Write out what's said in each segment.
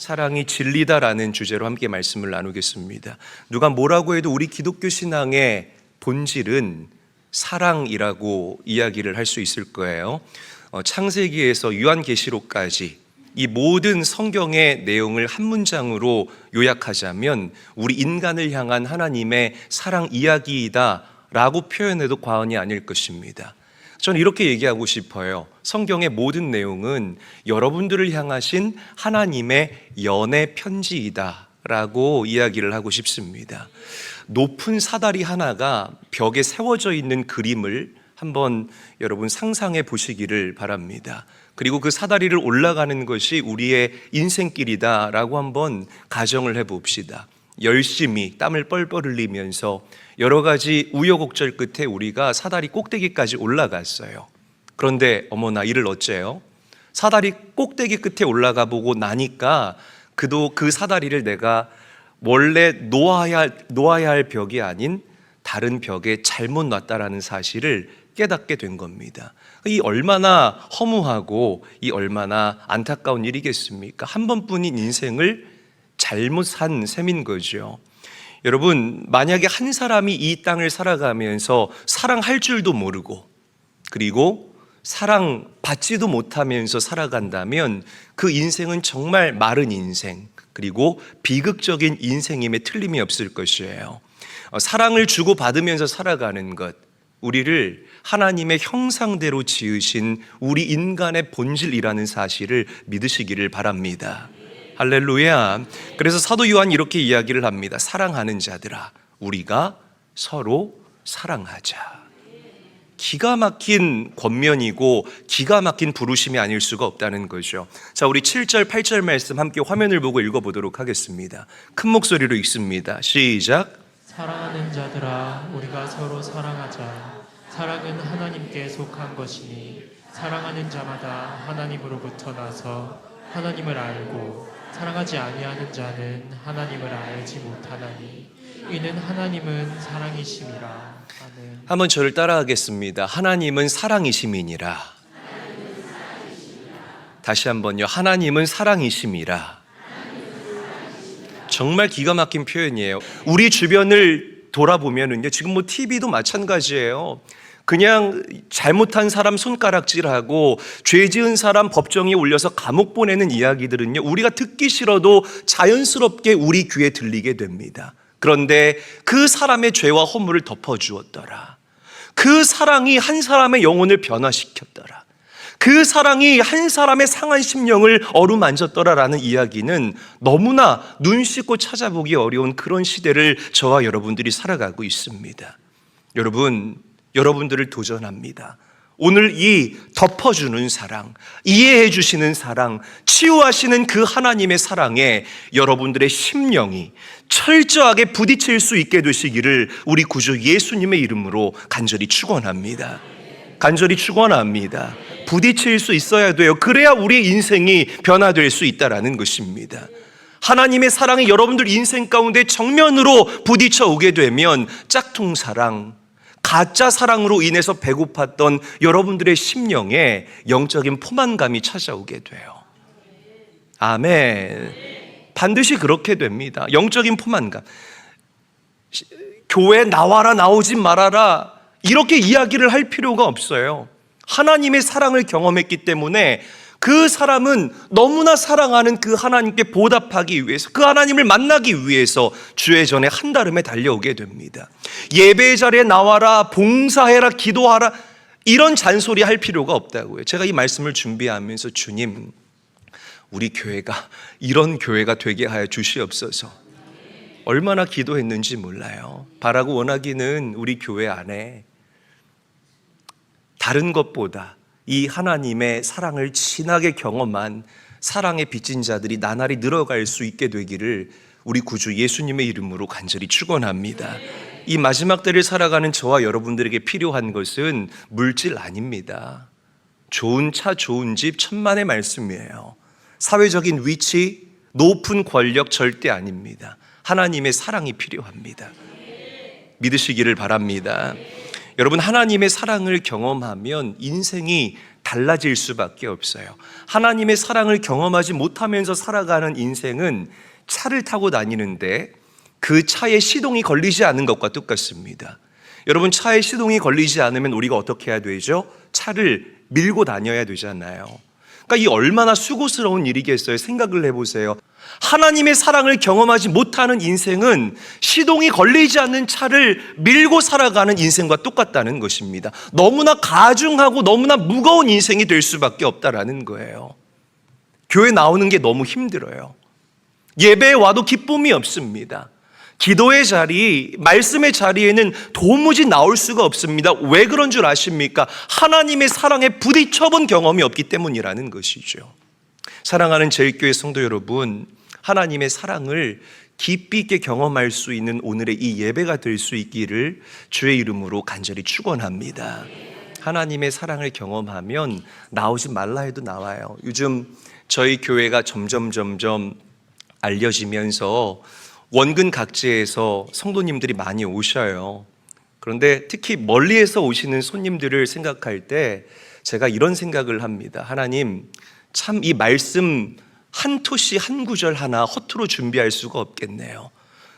사랑이 진리다라는 주제로 함께 말씀을 나누겠습니다. 누가 뭐라고 해도 우리 기독교 신앙의 본질은 사랑이라고 이야기를 할 수 있을 거예요. 창세기에서 요한계시록까지 이 모든 성경의 내용을 한 문장으로 요약하자면 우리 인간을 향한 하나님의 사랑 이야기이다라고 표현해도 과언이 아닐 것입니다. 저는 이렇게 얘기하고 싶어요. 성경의 모든 내용은 여러분들을 향하신 하나님의 연애 편지이다라고 이야기를 하고 싶습니다. 높은 사다리 하나가 벽에 세워져 있는 그림을 한번 여러분 상상해 보시기를 바랍니다. 그리고 그 사다리를 올라가는 것이 우리의 인생길이다라고 한번 가정을 해봅시다. 열심히 땀을 뻘뻘 흘리면서 여러 가지 우여곡절 끝에 우리가 사다리 꼭대기까지 올라갔어요. 그런데 어머나 이를 어째요? 사다리 꼭대기 끝에 올라가 보고 나니까 그 사다리를 내가 원래 놓아야 할 벽이 아닌 다른 벽에 잘못 놨다라는 사실을 깨닫게 된 겁니다. 이 얼마나 허무하고 이 얼마나 안타까운 일이겠습니까? 한 번뿐인 인생을 잘못 산 셈인 거죠. 여러분, 만약에 한 사람이 이 땅을 살아가면서 사랑할 줄도 모르고 그리고 사랑받지도 못하면서 살아간다면 그 인생은 정말 마른 인생 그리고 비극적인 인생임에 틀림이 없을 것이에요. 사랑을 주고받으면서 살아가는 것, 우리를 하나님의 형상대로 지으신 우리 인간의 본질이라는 사실을 믿으시기를 바랍니다. 할렐루야. 그래서 사도 요한이 이렇게 이야기를 합니다. 사랑하는 자들아, 우리가 서로 사랑하자. 기가 막힌 권면이고 기가 막힌 부르심이 아닐 수가 없다는 거죠. 자, 우리 7절 8절 말씀 함께 화면을 보고 읽어보도록 하겠습니다. 큰 목소리로 읽습니다. 시작. 사랑하는 자들아, 우리가 서로 사랑하자. 사랑은 하나님께 속한 것이니 사랑하는 자마다 하나님으로부터 나서 하나님을 알고 사랑하지 아니하는 자는 하나님을 알지 못하나니 이는 하나님은 사랑이심이라. 아멘. 한번 저를 따라하겠습니다. 하나님은 사랑이심이니라. 다시 한번요. 하나님은 사랑이심이라. 정말 기가 막힌 표현이에요. 우리 주변을 돌아보면은요, 지금 뭐 TV도 마찬가지예요. 그냥 잘못한 사람 손가락질하고 죄 지은 사람 법정에 올려서 감옥 보내는 이야기들은요, 우리가 듣기 싫어도 자연스럽게 우리 귀에 들리게 됩니다. 그런데 그 사람의 죄와 허물을 덮어주었더라. 그 사랑이 한 사람의 영혼을 변화시켰더라. 그 사랑이 한 사람의 상한 심령을 어루만졌더라라는 이야기는 너무나 눈 씻고 찾아보기 어려운 그런 시대를 저와 여러분들이 살아가고 있습니다. 여러분들을 도전합니다. 오늘 이 덮어주는 사랑, 이해해 주시는 사랑, 치유하시는 그 하나님의 사랑에 여러분들의 심령이 철저하게 부딪힐 수 있게 되시기를 우리 구주 예수님의 이름으로 간절히 축원합니다. 간절히 축원합니다. 부딪힐 수 있어야 돼요. 그래야 우리의 인생이 변화될 수 있다라는 것입니다. 하나님의 사랑이 여러분들 인생 가운데 정면으로 부딪혀 오게 되면 짝퉁 사랑, 가짜 사랑으로 인해서 배고팠던 여러분들의 심령에 영적인 포만감이 찾아오게 돼요. 아멘. 반드시 그렇게 됩니다. 영적인 포만감. 교회 나와라 나오지 말아라 이렇게 이야기를 할 필요가 없어요. 하나님의 사랑을 경험했기 때문에 그 사람은 너무나 사랑하는 그 하나님께 보답하기 위해서, 그 하나님을 만나기 위해서 주의 전에 한달음에 달려오게 됩니다. 예배 자리에 나와라, 봉사해라, 기도하라 이런 잔소리 할 필요가 없다고요. 제가 이 말씀을 준비하면서 주님, 우리 교회가 이런 교회가 되게 하여 주시옵소서. 얼마나 기도했는지 몰라요. 바라고 원하기는 우리 교회 안에 다른 것보다 이 하나님의 사랑을 진하게 경험한 사랑에 빚진 자들이 나날이 늘어갈 수 있게 되기를 우리 구주 예수님의 이름으로 간절히 축원합니다. 이 마지막 때를 살아가는 저와 여러분들에게 필요한 것은 물질 아닙니다. 좋은 차, 좋은 집, 천만의 말씀이에요. 사회적인 위치, 높은 권력 절대 아닙니다. 하나님의 사랑이 필요합니다. 믿으시기를 바랍니다. 여러분, 하나님의 사랑을 경험하면 인생이 달라질 수밖에 없어요. 하나님의 사랑을 경험하지 못하면서 살아가는 인생은 차를 타고 다니는데 그 차에 시동이 걸리지 않은 것과 똑같습니다. 여러분, 차에 시동이 걸리지 않으면 우리가 어떻게 해야 되죠? 차를 밀고 다녀야 되잖아요. 그러니까 이 얼마나 수고스러운 일이겠어요. 생각을 해보세요. 하나님의 사랑을 경험하지 못하는 인생은 시동이 걸리지 않는 차를 밀고 살아가는 인생과 똑같다는 것입니다. 너무나 가중하고 너무나 무거운 인생이 될 수밖에 없다라는 거예요. 교회 나오는 게 너무 힘들어요. 예배에 와도 기쁨이 없습니다. 기도의 자리, 말씀의 자리에는 도무지 나올 수가 없습니다. 왜 그런 줄 아십니까? 하나님의 사랑에 부딪혀본 경험이 없기 때문이라는 것이죠. 사랑하는 제일교회 성도 여러분, 하나님의 사랑을 깊이 있게 경험할 수 있는 오늘의 이 예배가 될 수 있기를 주의 이름으로 간절히 축원합니다. 하나님의 사랑을 경험하면 나오지 말라 해도 나와요. 요즘 저희 교회가 점점 알려지면서 원근 각지에서 성도님들이 많이 오셔요. 그런데 특히 멀리에서 오시는 손님들을 생각할 때 제가 이런 생각을 합니다. 하나님, 참 이 말씀 한 토시 한 구절 하나 허투루 준비할 수가 없겠네요.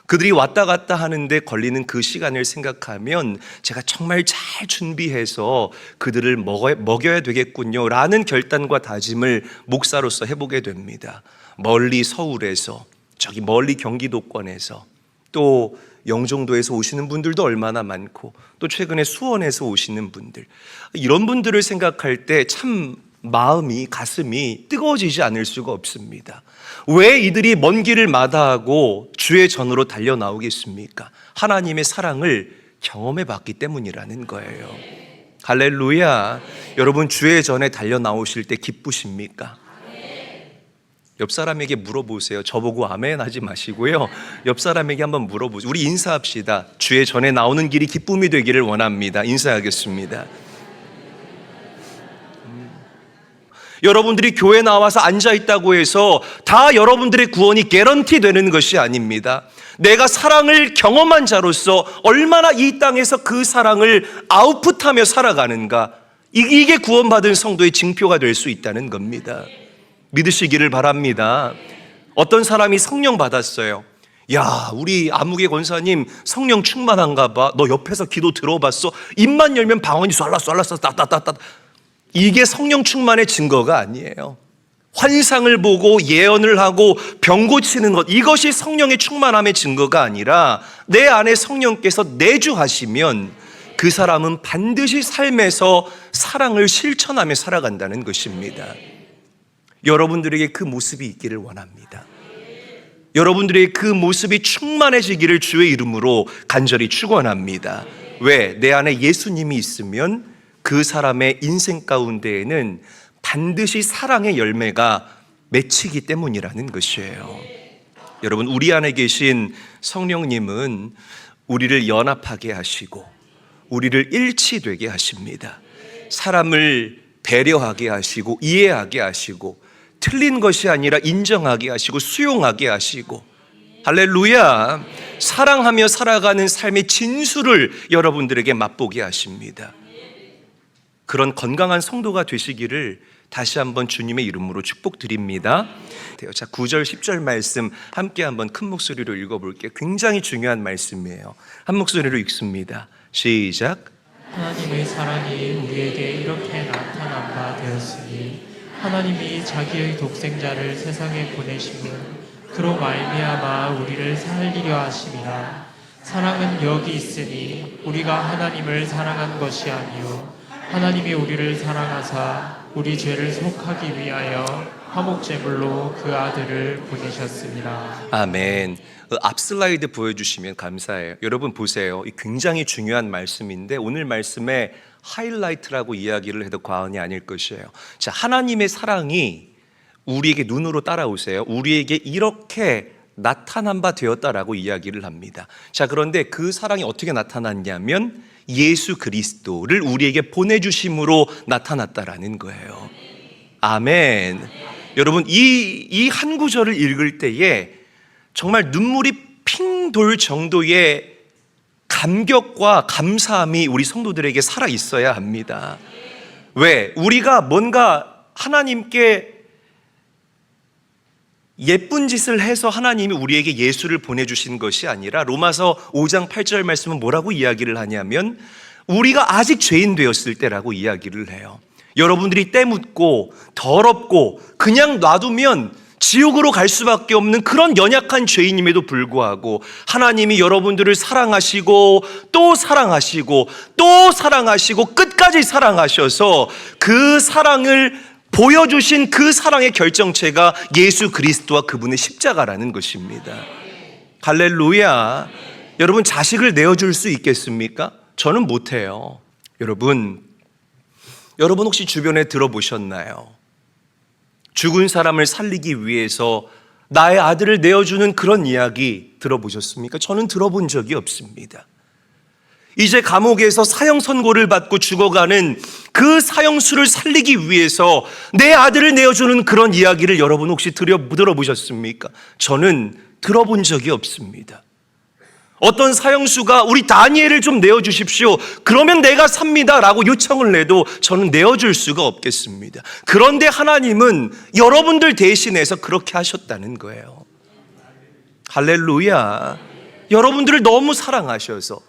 그들이 왔다 갔다 하는데 걸리는 그 시간을 생각하면 제가 정말 잘 준비해서 그들을 먹여야 되겠군요 라는 결단과 다짐을 목사로서 해보게 됩니다. 멀리 서울에서, 저기 멀리 경기도권에서, 또 영종도에서 오시는 분들도 얼마나 많고, 또 최근에 수원에서 오시는 분들, 이런 분들을 생각할 때 참 마음이, 가슴이 뜨거워지지 않을 수가 없습니다. 왜 이들이 먼 길을 마다하고 주의 전으로 달려 나오겠습니까? 하나님의 사랑을 경험해 봤기 때문이라는 거예요. 할렐루야. 여러분, 주의 전에 달려 나오실 때 기쁘십니까? 옆 사람에게 물어보세요. 저보고 아멘 하지 마시고요. 옆 사람에게 한번 물어보세요. 우리 인사합시다. 주의 전에 나오는 길이 기쁨이 되기를 원합니다. 인사하겠습니다. 여러분들이 교회 나와서 앉아있다고 해서 다 여러분들의 구원이 개런티 되는 것이 아닙니다. 내가 사랑을 경험한 자로서 얼마나 이 땅에서 그 사랑을 아웃풋하며 살아가는가, 이게 구원받은 성도의 징표가 될 수 있다는 겁니다. 믿으시기를 바랍니다. 어떤 사람이 성령 받았어요. 야, 우리 아무개 권사님 성령 충만한가 봐. 너 옆에서 기도 들어봤어? 입만 열면 방언이 쏠라쏠라쏠라 따따따따. 이게 성령 충만의 증거가 아니에요. 환상을 보고 예언을 하고 병 고치는 것, 이것이 성령의 충만함의 증거가 아니라 내 안에 성령께서 내주하시면 그 사람은 반드시 삶에서 사랑을 실천하며 살아간다는 것입니다. 여러분들에게 그 모습이 있기를 원합니다. 여러분들의 그 모습이 충만해지기를 주의 이름으로 간절히 축원합니다. 왜? 내 안에 예수님이 있으면 그 사람의 인생 가운데에는 반드시 사랑의 열매가 맺히기 때문이라는 것이에요. 여러분, 우리 안에 계신 성령님은 우리를 연합하게 하시고 우리를 일치되게 하십니다. 사람을 배려하게 하시고 이해하게 하시고 틀린 것이 아니라 인정하게 하시고 수용하게 하시고, 할렐루야, 사랑하며 살아가는 삶의 진수를 여러분들에게 맛보게 하십니다. 그런 건강한 성도가 되시기를 다시 한번 주님의 이름으로 축복드립니다. 자, 9절 10절 말씀 함께 한번 큰 목소리로 읽어볼게요. 굉장히 중요한 말씀이에요. 한 목소리로 읽습니다. 시작. 하나님의 사랑이 우리에게 이렇게 나타난 바 되었으니 하나님이 자기의 독생자를 세상에 보내심은 그로 말미암아 우리를 살리려 하심이라. 사랑은 여기 있으니 우리가 하나님을 사랑한 것이 아니요 하나님이 우리를 사랑하사 우리 죄를 속하기 위하여 화목제물로 그 아들을 보내셨습니다. 아멘. 앞 슬라이드 보여주시면 감사해요. 여러분 보세요. 굉장히 중요한 말씀인데 오늘 말씀의 하이라이트라고 이야기를 해도 과언이 아닐 것이에요. 자, 하나님의 사랑이 우리에게 눈으로 따라오세요. 우리에게 이렇게 나타난 바 되었다라고 이야기를 합니다. 자, 그런데 그 사랑이 어떻게 나타났냐면 예수 그리스도를 우리에게 보내주심으로 나타났다라는 거예요. 아멘. 여러분, 이 한 구절을 읽을 때에 정말 눈물이 핑 돌 정도의 감격과 감사함이 우리 성도들에게 살아 있어야 합니다. 왜? 우리가 뭔가 하나님께 예쁜 짓을 해서 하나님이 우리에게 예수를 보내주신 것이 아니라 로마서 5장 8절 말씀은 뭐라고 이야기를 하냐면 우리가 아직 죄인 되었을 때라고 이야기를 해요. 여러분들이 때묻고 더럽고 그냥 놔두면 지옥으로 갈 수밖에 없는 그런 연약한 죄인임에도 불구하고 하나님이 여러분들을 사랑하시고 또 사랑하시고 또 사랑하시고 끝까지 사랑하셔서 그 사랑을 보여주신 그 사랑의 결정체가 예수 그리스도와 그분의 십자가라는 것입니다. 할렐루야. 여러분 자식을 내어줄 수 있겠습니까? 저는 못해요. 여러분 혹시 주변에 들어보셨나요? 죽은 사람을 살리기 위해서 나의 아들을 내어주는 그런 이야기 들어보셨습니까? 저는 들어본 적이 없습니다. 이제 감옥에서 사형 선고를 받고 죽어가는 그 사형수를 살리기 위해서 내 아들을 내어주는 그런 이야기를 여러분 혹시 들어보셨습니까? 저는 들어본 적이 없습니다. 어떤 사형수가 우리 다니엘을 좀 내어주십시오. 그러면 내가 삽니다 라고 요청을 내도 저는 내어줄 수가 없겠습니다. 그런데 하나님은 여러분들 대신해서 그렇게 하셨다는 거예요. 할렐루야. 여러분들을 너무 사랑하셔서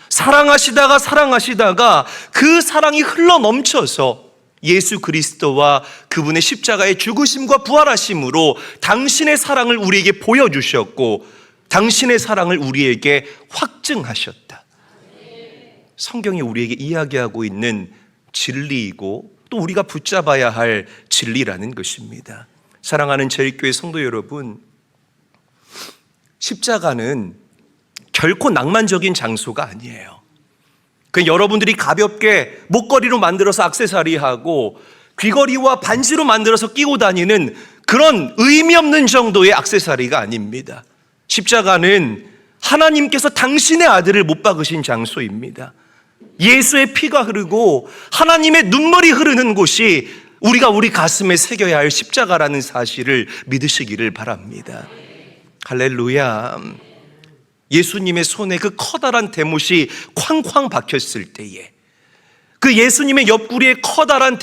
사랑하시다가 그 사랑이 흘러 넘쳐서 예수 그리스도와 그분의 십자가의 죽으심과 부활하심으로 당신의 사랑을 우리에게 보여주셨고 당신의 사랑을 우리에게 확증하셨다. 성경이 우리에게 이야기하고 있는 진리이고 또 우리가 붙잡아야 할 진리라는 것입니다. 사랑하는 저희교회 성도 여러분, 십자가는 결코 낭만적인 장소가 아니에요. 여러분들이 가볍게 목걸이로 만들어서 액세서리하고 귀걸이와 반지로 만들어서 끼고 다니는 그런 의미 없는 정도의 액세서리가 아닙니다. 십자가는 하나님께서 당신의 아들을 못 박으신 장소입니다. 예수의 피가 흐르고 하나님의 눈물이 흐르는 곳이 우리가 우리 가슴에 새겨야 할 십자가라는 사실을 믿으시기를 바랍니다. 할렐루야. 예수님의 손에 그 커다란 대못이 쾅쾅 박혔을 때에, 그 예수님의 옆구리에 커다란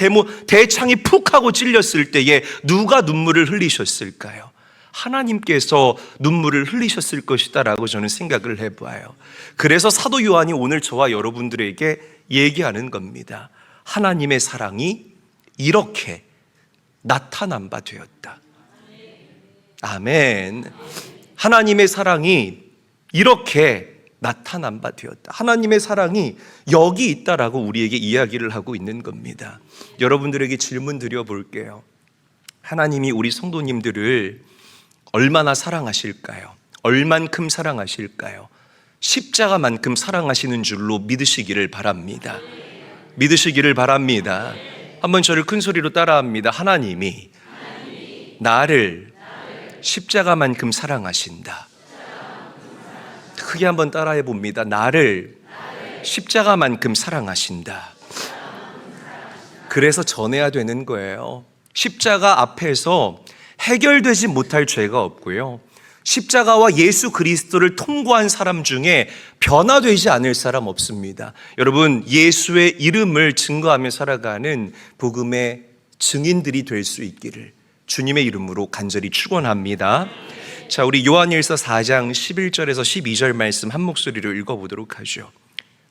대창이 푹 하고 찔렸을 때에 누가 눈물을 흘리셨을까요? 하나님께서 눈물을 흘리셨을 것이다 라고 저는 생각을 해봐요. 그래서 사도 요한이 오늘 저와 여러분들에게 얘기하는 겁니다. 하나님의 사랑이 이렇게 나타난 바 되었다. 아멘. 하나님의 사랑이 이렇게 나타난 바 되었다. 하나님의 사랑이 여기 있다라고 우리에게 이야기를 하고 있는 겁니다. 여러분들에게 질문 드려볼게요. 하나님이 우리 성도님들을 얼마나 사랑하실까요? 얼만큼 사랑하실까요? 십자가만큼 사랑하시는 줄로 믿으시기를 바랍니다. 믿으시기를 바랍니다. 한번 저를 큰 소리로 따라합니다. 하나님이 나를 십자가만큼 사랑하신다. 크게 한번 따라해 봅니다. 나를 십자가만큼 사랑하신다. 그래서 전해야 되는 거예요. 십자가 앞에서 해결되지 못할 죄가 없고요. 십자가와 예수 그리스도를 통과한 사람 중에 변화되지 않을 사람 없습니다. 여러분, 예수의 이름을 증거하며 살아가는 복음의 증인들이 될 수 있기를 주님의 이름으로 간절히 축원합니다. 자, 우리 요한일서 4장 11절에서 12절 말씀 한 목소리로 읽어보도록 하죠.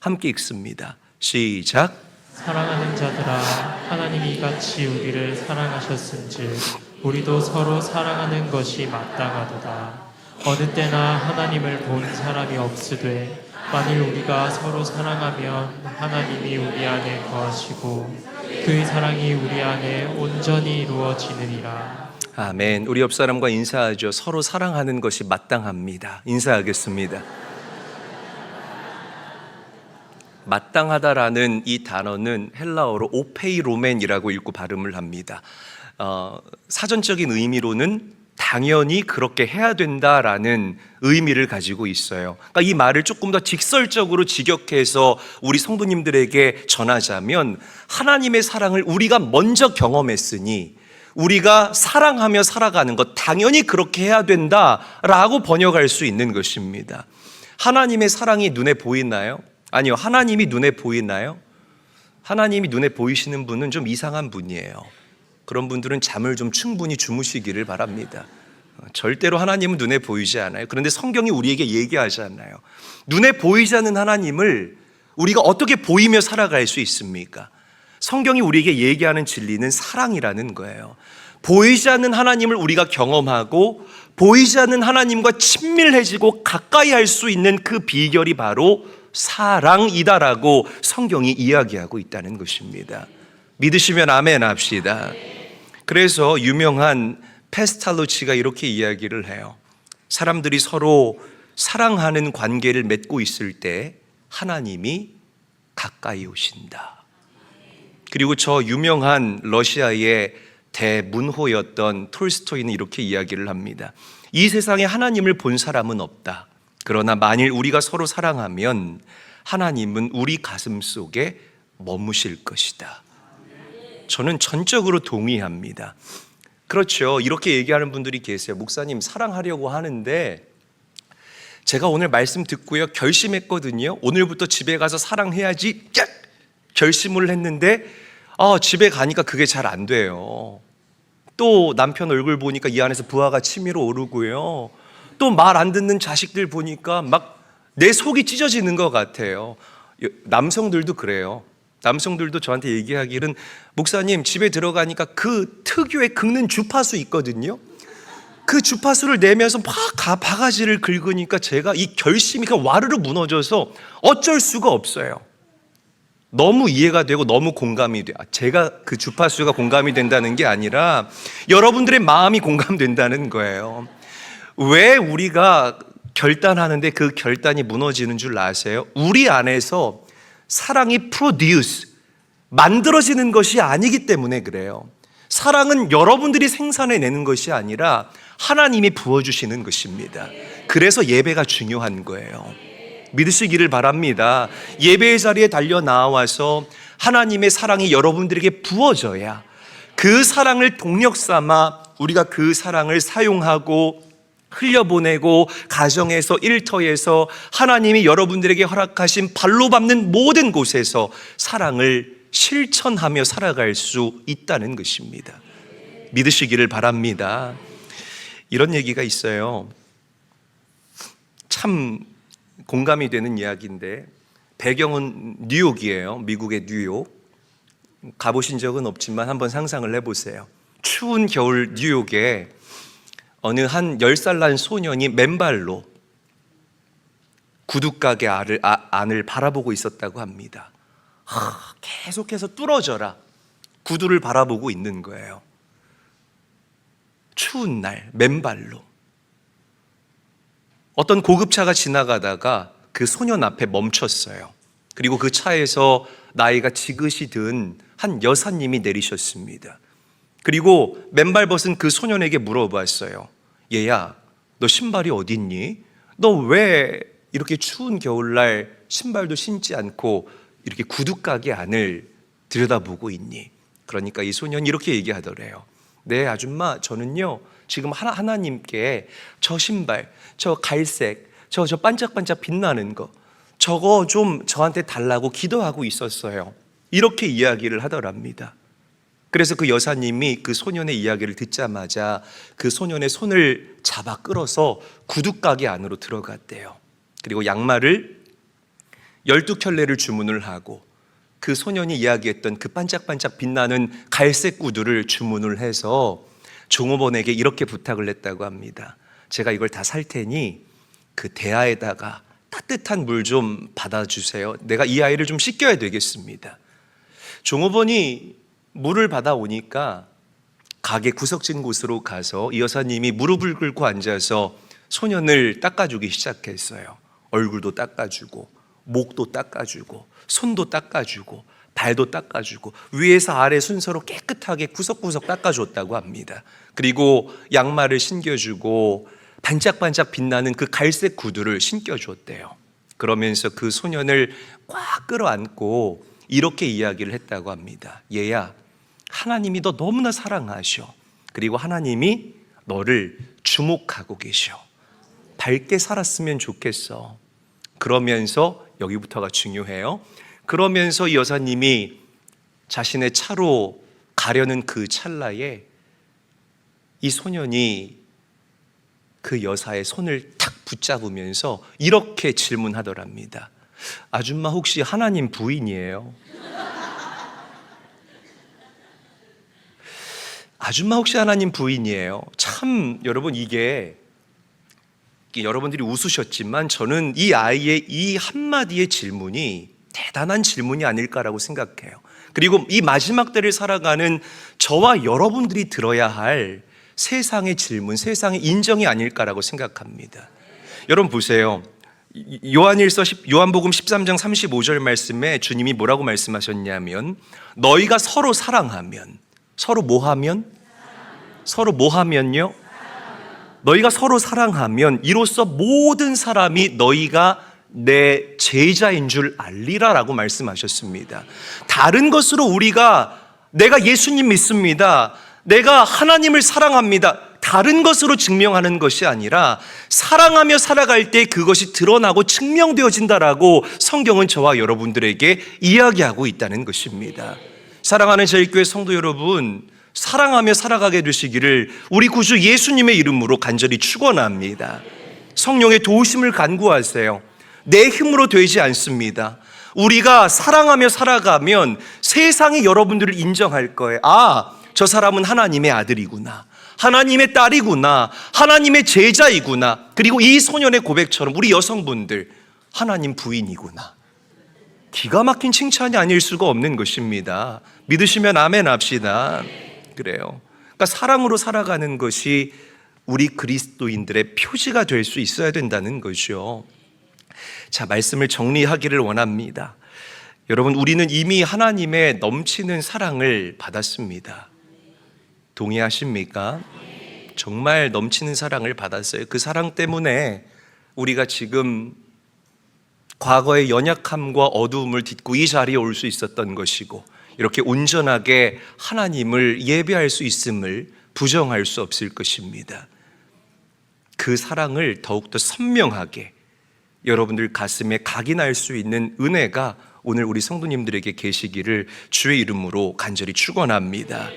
함께 읽습니다. 시작. 사랑하는 자들아, 하나님이 이같이 우리를 사랑하셨은즉 우리도 서로 사랑하는 것이 마땅하도다. 어느 때나 하나님을 본 사람이 없으되 만일 우리가 서로 사랑하면 하나님이 우리 안에 거하시고 그의 사랑이 우리 안에 온전히 이루어지느니라. 아멘. 우리 옆 사람과 인사하죠. 서로 사랑하는 것이 마땅합니다. 인사하겠습니다. 마땅하다라는 이 단어는 헬라어로 오페이로멘이라고 읽고 발음을 합니다. 사전적인 의미로는 당연히 그렇게 해야 된다라는 의미를 가지고 있어요. 그러니까 이 말을 조금 더 직설적으로 직역해서 우리 성도님들에게 전하자면 하나님의 사랑을 우리가 먼저 경험했으니 우리가 사랑하며 살아가는 것 당연히 그렇게 해야 된다라고 번역할 수 있는 것입니다. 하나님의 사랑이 눈에 보이나요? 아니요. 하나님이 눈에 보이나요? 하나님이 눈에 보이시는 분은 좀 이상한 분이에요. 그런 분들은 잠을 좀 충분히 주무시기를 바랍니다. 절대로 하나님은 눈에 보이지 않아요. 그런데 성경이 우리에게 얘기하지 않아요. 눈에 보이지 않는 하나님을 우리가 어떻게 보이며 살아갈 수 있습니까? 성경이 우리에게 얘기하는 진리는 사랑이라는 거예요. 보이지 않는 하나님을 우리가 경험하고 보이지 않는 하나님과 친밀해지고 가까이 할 수 있는 그 비결이 바로 사랑이다라고 성경이 이야기하고 있다는 것입니다. 믿으시면 아멘 합시다. 그래서 유명한 페스탈로치가 이렇게 이야기를 해요. 사람들이 서로 사랑하는 관계를 맺고 있을 때 하나님이 가까이 오신다. 그리고 저 유명한 러시아의 대문호였던 톨스토이는 이렇게 이야기를 합니다. 이 세상에 하나님을 본 사람은 없다. 그러나 만일 우리가 서로 사랑하면 하나님은 우리 가슴 속에 머무실 것이다. 저는 전적으로 동의합니다. 그렇죠. 이렇게 얘기하는 분들이 계세요. 목사님, 사랑하려고 하는데 제가 오늘 말씀 듣고요, 결심했거든요. 오늘부터 집에 가서 사랑해야지 결심을 했는데 집에 가니까 그게 잘 안 돼요. 또 남편 얼굴 보니까 이 안에서 부하가 치밀어 오르고요. 또 말 안 듣는 자식들 보니까 막 내 속이 찢어지는 것 같아요. 남성들도 그래요. 남성들도 저한테 얘기하기는, 목사님, 집에 들어가니까 그 특유의 긁는 주파수 있거든요. 그 주파수를 내면서 막 바가지를 긁으니까 제가 이 결심이 그냥 와르르 무너져서 어쩔 수가 없어요. 너무 이해가 되고 너무 공감이 돼요. 제가 그 주파수가 공감이 된다는 게 아니라 여러분들의 마음이 공감된다는 거예요. 왜 우리가 결단하는데 그 결단이 무너지는 줄 아세요? 우리 안에서 사랑이 프로듀스, 만들어지는 것이 아니기 때문에 그래요. 사랑은 여러분들이 생산해내는 것이 아니라 하나님이 부어주시는 것입니다. 그래서 예배가 중요한 거예요. 믿으시기를 바랍니다. 예배의 자리에 달려 나와서 하나님의 사랑이 여러분들에게 부어져야 그 사랑을 동력 삼아 우리가 그 사랑을 사용하고 흘려보내고 가정에서, 일터에서, 하나님이 여러분들에게 허락하신 발로 밟는 모든 곳에서 사랑을 실천하며 살아갈 수 있다는 것입니다. 믿으시기를 바랍니다. 이런 얘기가 있어요. 참 공감이 되는 이야기인데, 배경은 뉴욕이에요. 미국의 뉴욕. 가보신 적은 없지만 한번 상상을 해보세요. 추운 겨울 뉴욕에 어느 한 10살 난 소년이 맨발로 구두가게 안을 바라보고 있었다고 합니다. 계속해서 뚫어져라 구두를 바라보고 있는 거예요. 추운 날 맨발로. 어떤 고급차가 지나가다가 그 소년 앞에 멈췄어요. 그리고 그 차에서 나이가 지긋이 든 한 여사님이 내리셨습니다. 그리고 맨발 벗은 그 소년에게 물어봤어요. 얘야, 너 신발이 어디 있니? 너 왜 이렇게 추운 겨울날 신발도 신지 않고 이렇게 구두가게 안을 들여다보고 있니? 그러니까 이 소년이 이렇게 얘기하더래요. 네, 아줌마, 저는요 지금 하나님께 저 신발, 저 갈색, 저 반짝반짝 빛나는 거, 저거 좀 저한테 달라고 기도하고 있었어요. 이렇게 이야기를 하더랍니다. 그래서 그 여사님이 그 소년의 이야기를 듣자마자 그 소년의 손을 잡아 끌어서 구두가게 안으로 들어갔대요. 그리고 양말을 12켤레를 주문을 하고 그 소년이 이야기했던 그 반짝반짝 빛나는 갈색 구두를 주문을 해서 종업원에게 이렇게 부탁을 했다고 합니다. 제가 이걸 다 살 테니 그 대야에다가 따뜻한 물 좀 받아주세요. 내가 이 아이를 좀 씻겨야 되겠습니다. 종업원이 물을 받아오니까 가게 구석진 곳으로 가서 이 여사님이 무릎을 꿇고 앉아서 소년을 닦아주기 시작했어요. 얼굴도 닦아주고 목도 닦아주고 손도 닦아주고 발도 닦아주고 위에서 아래 순서로 깨끗하게 구석구석 닦아줬다고 합니다. 그리고 양말을 신겨주고 반짝반짝 빛나는 그 갈색 구두를 신겨줬대요. 그러면서 그 소년을 꽉 끌어안고 이렇게 이야기를 했다고 합니다. 얘야, 하나님이 너 너무나 사랑하셔. 그리고 하나님이 너를 주목하고 계셔. 밝게 살았으면 좋겠어. 그러면서 여기부터가 중요해요. 그러면서 이 여사님이 자신의 차로 가려는 그 찰나에 이 소년이 그 여사의 손을 탁 붙잡으면서 이렇게 질문하더랍니다. 아줌마 혹시 하나님 부인이에요? 아줌마 혹시 하나님 부인이에요? 참 여러분, 이게 여러분들이 웃으셨지만 저는 이 아이의 이 한마디의 질문이 대단한 질문이 아닐까라고 생각해요. 그리고 이 마지막 때를 살아가는 저와 여러분들이 들어야 할 세상의 질문, 세상의 인정이 아닐까라고 생각합니다. 여러분 보세요. 요한복음 13장 35절 말씀에 주님이 뭐라고 말씀하셨냐면, 너희가 서로 사랑하면, 서로 뭐하면요? 너희가 서로 사랑하면 이로써 모든 사람이 너희가 내 제자인 줄 알리라라고 말씀하셨습니다. 다른 것으로 내가 예수님 믿습니다, 내가 하나님을 사랑합니다, 다른 것으로 증명하는 것이 아니라 사랑하며 살아갈 때 그것이 드러나고 증명되어진다라고 성경은 저와 여러분들에게 이야기하고 있다는 것입니다. 사랑하는 저희교회 성도 여러분, 사랑하며 살아가게 되시기를 우리 구주 예수님의 이름으로 간절히 축원합니다. 성령의 도우심을 간구하세요. 내 힘으로 되지 않습니다. 우리가 사랑하며 살아가면 세상이 여러분들을 인정할 거예요. 저 사람은 하나님의 아들이구나, 하나님의 딸이구나, 하나님의 제자이구나. 그리고 이 소년의 고백처럼 우리 여성분들 하나님 부인이구나. 기가 막힌 칭찬이 아닐 수가 없는 것입니다. 믿으시면 아멘 합시다. 그래요. 그러니까 사랑으로 살아가는 것이 우리 그리스도인들의 표지가 될 수 있어야 된다는 거죠. 자, 말씀을 정리하기를 원합니다. 여러분, 우리는 이미 하나님의 넘치는 사랑을 받았습니다. 동의하십니까? 정말 넘치는 사랑을 받았어요. 그 사랑 때문에 우리가 지금 과거의 연약함과 어두움을 딛고 이 자리에 올 수 있었던 것이고, 이렇게 온전하게 하나님을 예배할 수 있음을 부정할 수 없을 것입니다. 그 사랑을 더욱더 선명하게 여러분들 가슴에 각인할 수 있는 은혜가 오늘 우리 성도님들에게 계시기를 주의 이름으로 간절히 축원합니다.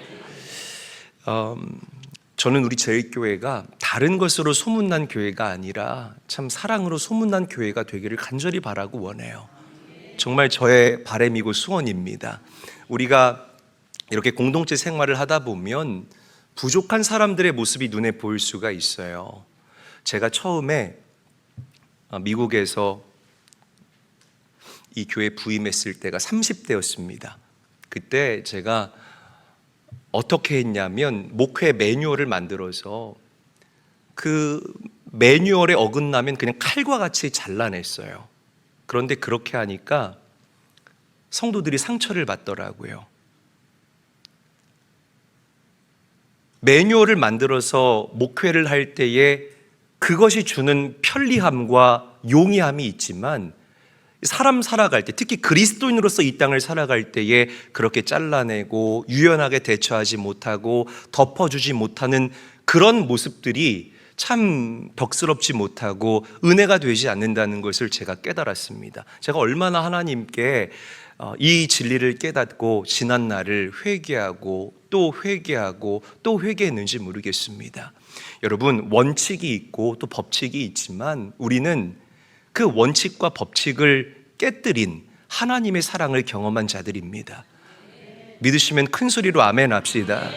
저는 우리 제일교회가 다른 것으로 소문난 교회가 아니라 참 사랑으로 소문난 교회가 되기를 간절히 바라고 원해요. 정말 저의 바람이고 소원입니다. 우리가 이렇게 공동체 생활을 하다 보면 부족한 사람들의 모습이 눈에 보일 수가 있어요. 제가 처음에 미국에서 이 교회 부임했을 때가 30대였습니다. 그때 제가 어떻게 했냐면 목회 매뉴얼을 만들어서 그 매뉴얼에 어긋나면 그냥 칼과 같이 잘라냈어요. 그런데 그렇게 하니까 성도들이 상처를 받더라고요. 매뉴얼을 만들어서 목회를 할 때에 그것이 주는 편리함과 용이함이 있지만 사람 살아갈 때, 특히 그리스도인으로서 이 땅을 살아갈 때에 그렇게 잘라내고 유연하게 대처하지 못하고 덮어주지 못하는 그런 모습들이 참 덕스럽지 못하고 은혜가 되지 않는다는 것을 제가 깨달았습니다. 제가 얼마나 하나님께 이 진리를 깨닫고 지난 날을 회개하고 또 회개하고 또 회개했는지 모르겠습니다. 여러분, 원칙이 있고 또 법칙이 있지만 우리는 그 원칙과 법칙을 깨뜨린 하나님의 사랑을 경험한 자들입니다. 믿으시면 큰 소리로 아멘 합시다.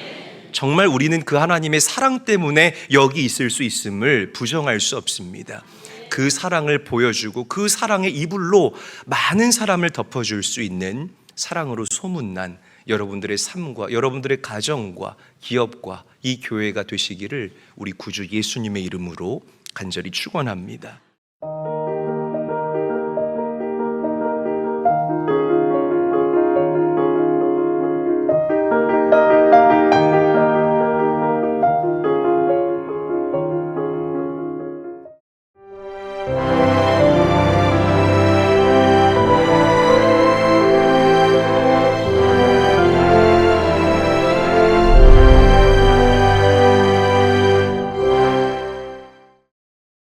정말 우리는 그 하나님의 사랑 때문에 여기 있을 수 있음을 부정할 수 없습니다. 그 사랑을 보여주고 그 사랑의 이불로 많은 사람을 덮어줄 수 있는 사랑으로 소문난 여러분들의 삶과 여러분들의 가정과 기업과 이 교회가 되시기를 우리 구주 예수님의 이름으로 간절히 축원합니다.